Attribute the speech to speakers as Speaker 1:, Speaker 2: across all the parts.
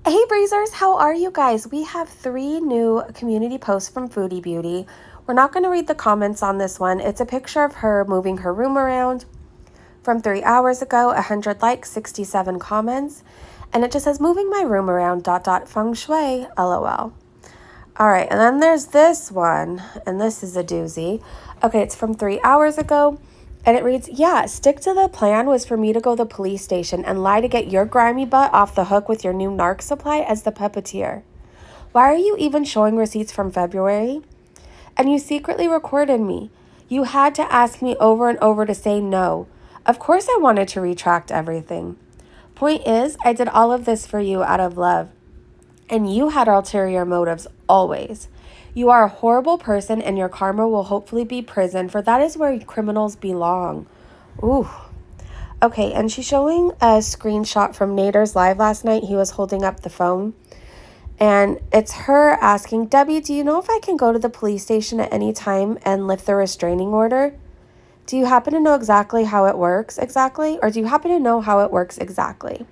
Speaker 1: Hey Breezers, how are you guys? We have 3 new community posts from Foodie Beauty. We're not going to read the comments on this one. It's a picture of her moving her room around from 3 hours ago, 100 likes, 67 comments, and it just says moving my room around ... feng shui, lol. All right, and then there's this one, and this is a doozy. Okay, it's from 3 hours ago. And it reads, yeah, stick to the plan was for me to go to the police station and lie to get your grimy butt off the hook with your new narc supply as the puppeteer. Why are you even showing receipts from February? And you secretly recorded me. You had to ask me over and over to say no. Of course I wanted to retract everything. Point is, I did all of this for you out of love. And you had ulterior motives always. You are a horrible person and your karma will hopefully be prison, for that is where criminals belong. Ooh. Okay, and she's showing a screenshot from Nader's live last night. He was holding up the phone. And it's her asking, Debbie, do you know if I can go to the police station at any time and lift the restraining order? Do you happen to know exactly how it works exactly? Or do you happen to know how it works exactly?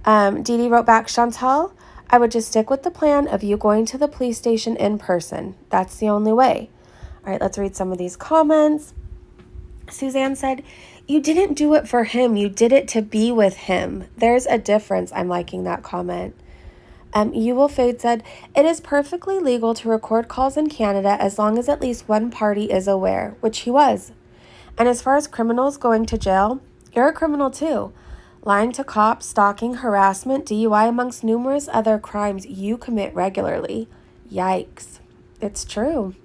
Speaker 1: Dee Dee wrote back, Chantal, I would just stick with the plan of you going to the police station in person. That's the only way. All right, let's read some of these comments. Suzanne said, you didn't do it for him. You did it to be with him. There's a difference. I'm liking that comment. You Will Fade said, it is perfectly legal to record calls in Canada as long as at least one party is aware, which he was. And as far as criminals going to jail, you're a criminal too. Lying to cops, stalking, harassment, DUI, amongst numerous other crimes you commit regularly. Yikes. It's true.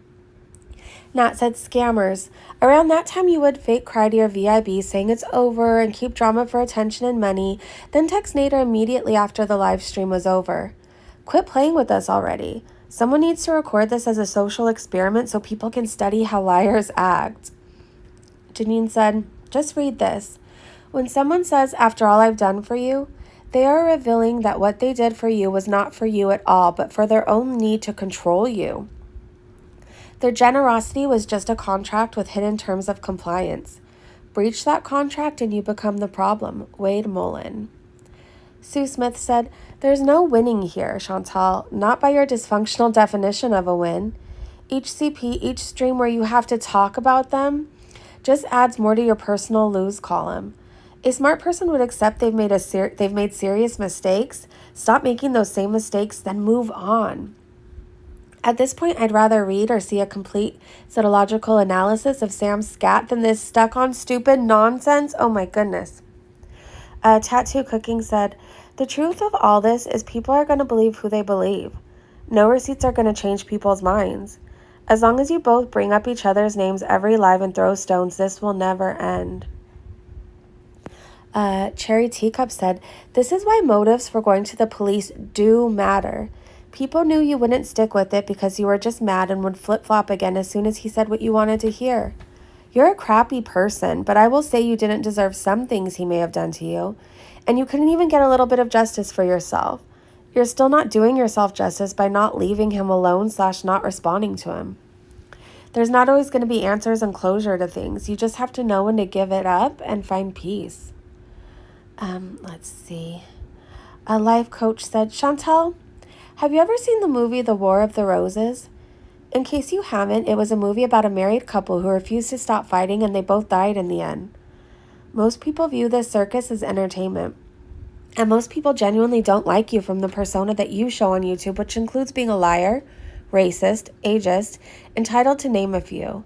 Speaker 1: Nat said, scammers. Around that time you would fake cry to your VIB saying it's over and keep drama for attention and money, then text Nader immediately after the live stream was over. Quit playing with us already. Someone needs to record this as a social experiment so people can study how liars act. Janine said, just read this. When someone says, after all I've done for you, they are revealing that what they did for you was not for you at all, but for their own need to control you. Their generosity was just a contract with hidden terms of compliance. Breach that contract and you become the problem. Wade Mullen. Sue Smith said, there's no winning here, Chantal, not by your dysfunctional definition of a win. Each CP, each stream where you have to talk about them, just adds more to your personal lose column. A smart person would accept they've made serious mistakes, stop making those same mistakes, then move on. At this point, I'd rather read or see a complete cytological analysis of Sam's scat than this stuck-on stupid nonsense. Oh my goodness. Tattoo Cooking said, the truth of all this is people are going to believe who they believe. No receipts are going to change people's minds. As long as you both bring up each other's names every live and throw stones, this will never end. Cherry Teacup said, this is why motives for going to the police do matter. People knew you wouldn't stick with it because you were just mad and would flip-flop again as soon as he said what you wanted to hear. You're a crappy person, but I will say you didn't deserve some things he may have done to you, and you couldn't even get a little bit of justice for yourself. You're still not doing yourself justice by not leaving him alone / not responding to him. There's not always going to be answers and closure to things. You just have to know when to give it up and find peace. Let's see. A life coach said, Chantal, have you ever seen the movie The War of the Roses? In case you haven't, it was a movie about a married couple who refused to stop fighting and they both died in the end. Most people view this circus as entertainment. And most people genuinely don't like you from the persona that you show on YouTube, which includes being a liar, racist, ageist, entitled to name a few.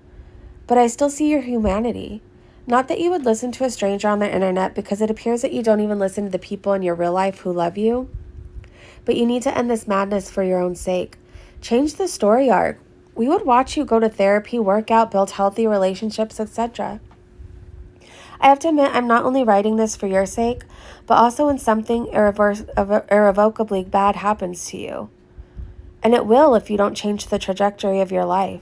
Speaker 1: But I still see your humanity. Not that you would listen to a stranger on the internet because it appears that you don't even listen to the people in your real life who love you. But you need to end this madness for your own sake. Change the story arc. We would watch you go to therapy, work out, build healthy relationships, etc. I have to admit, I'm not only writing this for your sake, but also when something irrevocably bad happens to you. And it will if you don't change the trajectory of your life.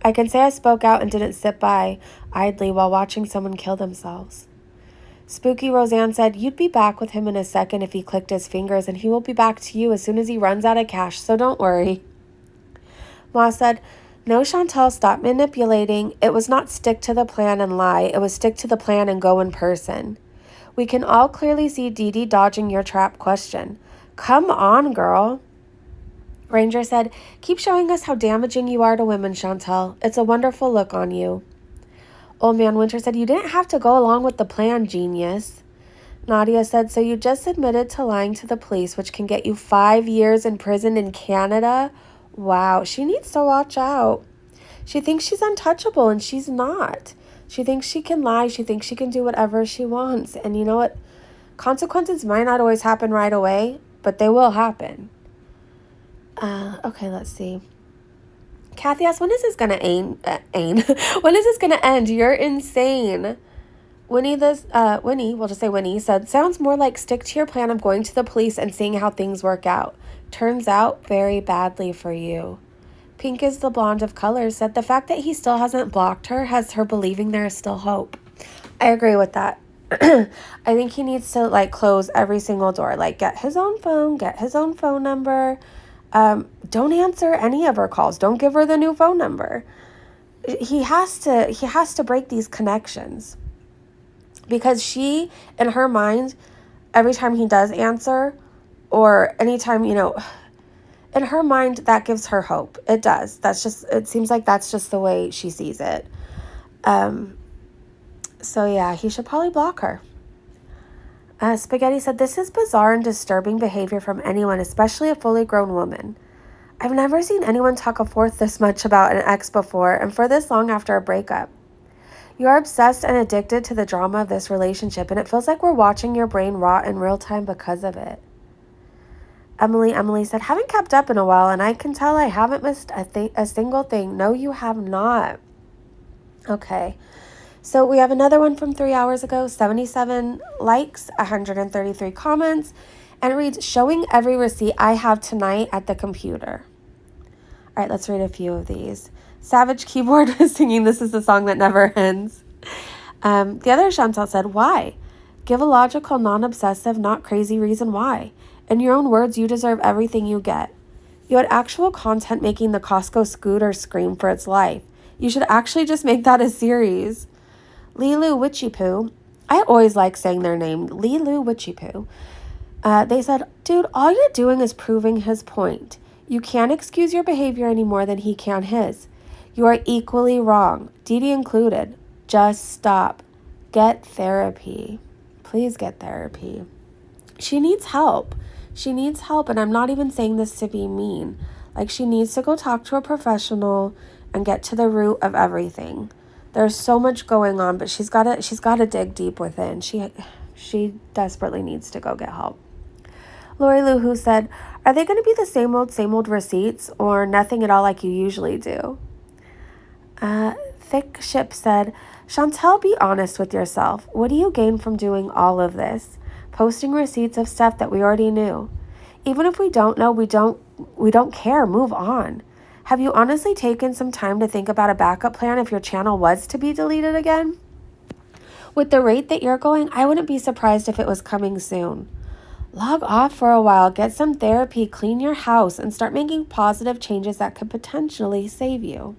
Speaker 1: I can say I spoke out and didn't sit by idly while watching someone kill themselves. Spooky Roseanne said, you'd be back with him in a second if he clicked his fingers, and he will be back to you as soon as he runs out of cash, so don't worry. Ma said, no, Chantal, stop manipulating. It was not stick to the plan and lie. It was stick to the plan and go in person. We can all clearly see Dee Dee dodging your trap question. Come on, girl. Ranger said, keep showing us how damaging you are to women, Chantel. It's a wonderful look on you. Old Man Winter said, you didn't have to go along with the plan, genius. Nadia said, so you just admitted to lying to the police, which can get you 5 years in prison in Canada? Wow, she needs to watch out. She thinks she's untouchable, and she's not. She thinks she can lie. She thinks she can do whatever she wants. And you know what? Consequences might not always happen right away, but they will happen. Okay, let's see. Kathy asked, when is this going to end? When is this going to end? You're insane. Winnie, we'll just say Winnie, said, sounds more like stick to your plan of going to the police and seeing how things work out. Turns out very badly for you. Pink is the blonde of colors said, the fact that he still hasn't blocked her has her believing there is still hope. I agree with that. I think he needs to, close every single door. Get his own phone, get his own phone number. Don't answer any of her calls. Don't give her the new phone number. He has to break these connections. Because she, in her mind, every time he does answer, or anytime, in her mind, that gives her hope. It does. It seems like that's just the way she sees it. So yeah, he should probably block her. Spaghetti said, this is bizarre and disturbing behavior from anyone, especially a fully grown woman. I've never seen anyone talk a fourth this much about an ex before, and for this long after a breakup. You are obsessed and addicted to the drama of this relationship, and it feels like we're watching your brain rot in real time because of it. Emily said, haven't kept up in a while, and I can tell I haven't missed a single thing. No, you have not. Okay. So we have another one from 3 hours ago, 77 likes, 133 comments, and it reads, showing every receipt I have tonight at the computer. All right, let's read a few of these. Savage Keyboard is singing This Is the Song That Never Ends. The other Chantal said, why? Give a logical, non-obsessive, not crazy reason why. In your own words, you deserve everything you get. You had actual content making the Costco scooter scream for its life. You should actually just make that a series. Lilu Witchy-Poo. I always like saying their name. Lilu Witchy-Poo. They said, dude, all you're doing is proving his point. You can't excuse your behavior any more than he can his. You are equally wrong, Dee Dee included. Just stop. Get therapy. Please get therapy. She needs help. She needs help, and I'm not even saying this to be mean. She needs to go talk to a professional and get to the root of everything. There's so much going on, but she's got to dig deep within. She desperately needs to go get help. Lori Lou Who said, are they going to be the same old receipts or nothing at all like you usually do? Thick Ship said, Chantel, be honest with yourself. What do you gain from doing all of this? Posting receipts of stuff that we already knew. Even if we don't know, we don't care. Move on. Have you honestly taken some time to think about a backup plan if your channel was to be deleted again? With the rate that you're going, I wouldn't be surprised if it was coming soon. Log off for a while, get some therapy, clean your house, and start making positive changes that could potentially save you.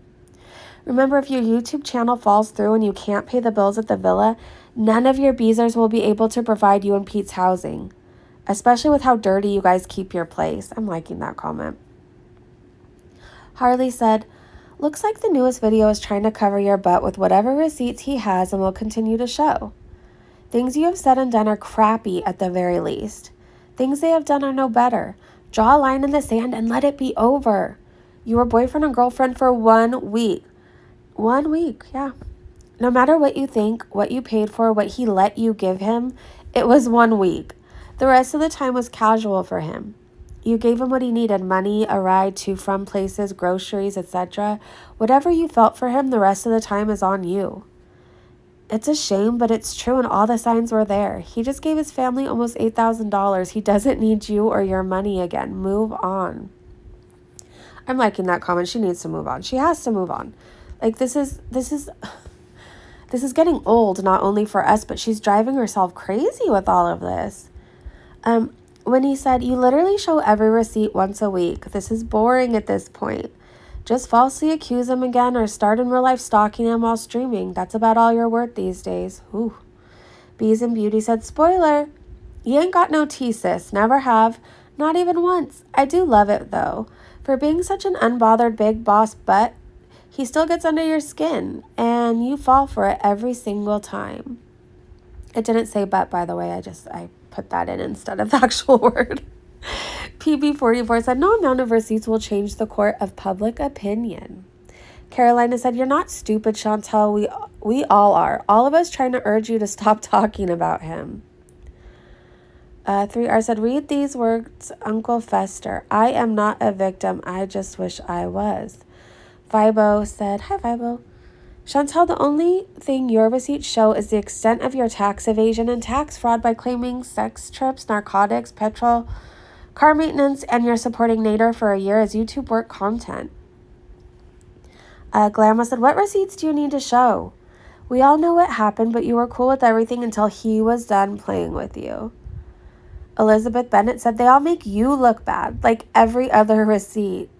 Speaker 1: Remember, if your YouTube channel falls through and you can't pay the bills at the villa, none of your Beezers will be able to provide you and Pete's housing, especially with how dirty you guys keep your place. I'm liking that comment. Harley said, looks like the newest video is trying to cover your butt with whatever receipts he has and will continue to show. Things you have said and done are crappy at the very least. Things they have done are no better. Draw a line in the sand and let it be over. You were boyfriend and girlfriend for 1 week. 1 week, yeah. No matter what you think, what you paid for, what he let you give him, it was 1 week. The rest of the time was casual for him. You gave him what he needed, money, a ride to from places, groceries, etc. Whatever you felt for him, the rest of the time is on you. It's a shame, but it's true and all the signs were there. He just gave his family almost $8,000. He doesn't need you or your money again. Move on. I'm liking that comment. She needs to move on. She has to move on. This is getting old, not only for us, but she's driving herself crazy with all of this. When he said, you literally show every receipt once a week. This is boring at this point. Just falsely accuse him again or start in real life stalking him while streaming. That's about all you're worth these days. Ooh. Bees and Beauty said, spoiler, you ain't got no tea, sis. Never have, Not even once. I do love it, though. For being such an unbothered big boss butt, he still gets under your skin, and you fall for it every single time. It didn't say butt, by the way. I put that in instead of the actual word. PB44 said, no amount of receipts will change the court of public opinion. Carolina said, you're not stupid, Chantel. We all are. All of us trying to urge you to stop talking about him. 3R said, read these words, Uncle Fester. I am not a victim. I just wish I was. Vibo said, hi, Vibo. Chantel, the only thing your receipts show is the extent of your tax evasion and tax fraud by claiming sex trips, narcotics, petrol, car maintenance, and you're supporting Nader for a year as YouTube work content. Glamma said, what receipts do you need to show? We all know what happened, but you were cool with everything until he was done playing with you. Elizabeth Bennett said, they all make you look bad, like every other receipt.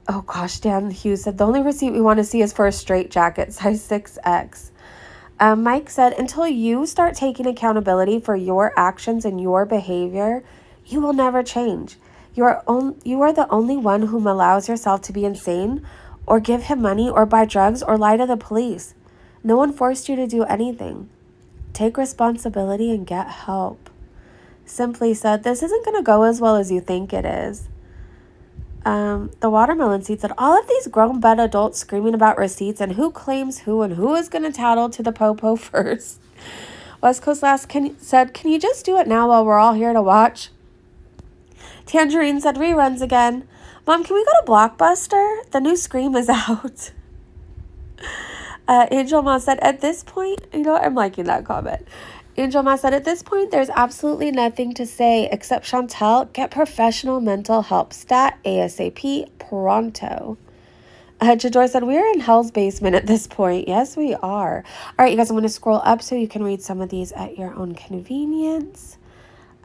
Speaker 1: Oh gosh, Dan Hughes said, the only receipt we want to see is for a straight jacket, size 6X. Mike said, until you start taking accountability for your actions and your behavior, you will never change. You are the only one who allows yourself to be insane or give him money or buy drugs or lie to the police. No one forced you to do anything. Take responsibility and get help. Simply said, this isn't going to go as well as you think it is. The watermelon seed said, all of these grown butt adults screaming about receipts and who claims who and who is going to tattle to the popo first. West Coast Last said, can you just do it now while we're all here to watch? Tangerine said, reruns again. Mom, can we go to Blockbuster? The new Scream is out. Angel Ma said, at this point, I'm liking that comment. Angel Ma said, at this point, there's absolutely nothing to say except Chantel, get professional mental help. Stat ASAP pronto. Jador said, we're in hell's basement at this point. Yes, we are. All right, you guys, I'm going to scroll up so you can read some of these at your own convenience.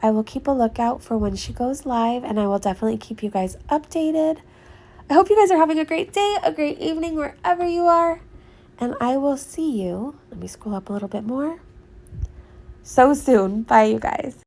Speaker 1: I will keep a lookout for when she goes live, and I will definitely keep you guys updated. I hope you guys are having a great day, a great evening, wherever you are. And I will see you. Let me scroll up a little bit more. So soon. Bye, you guys.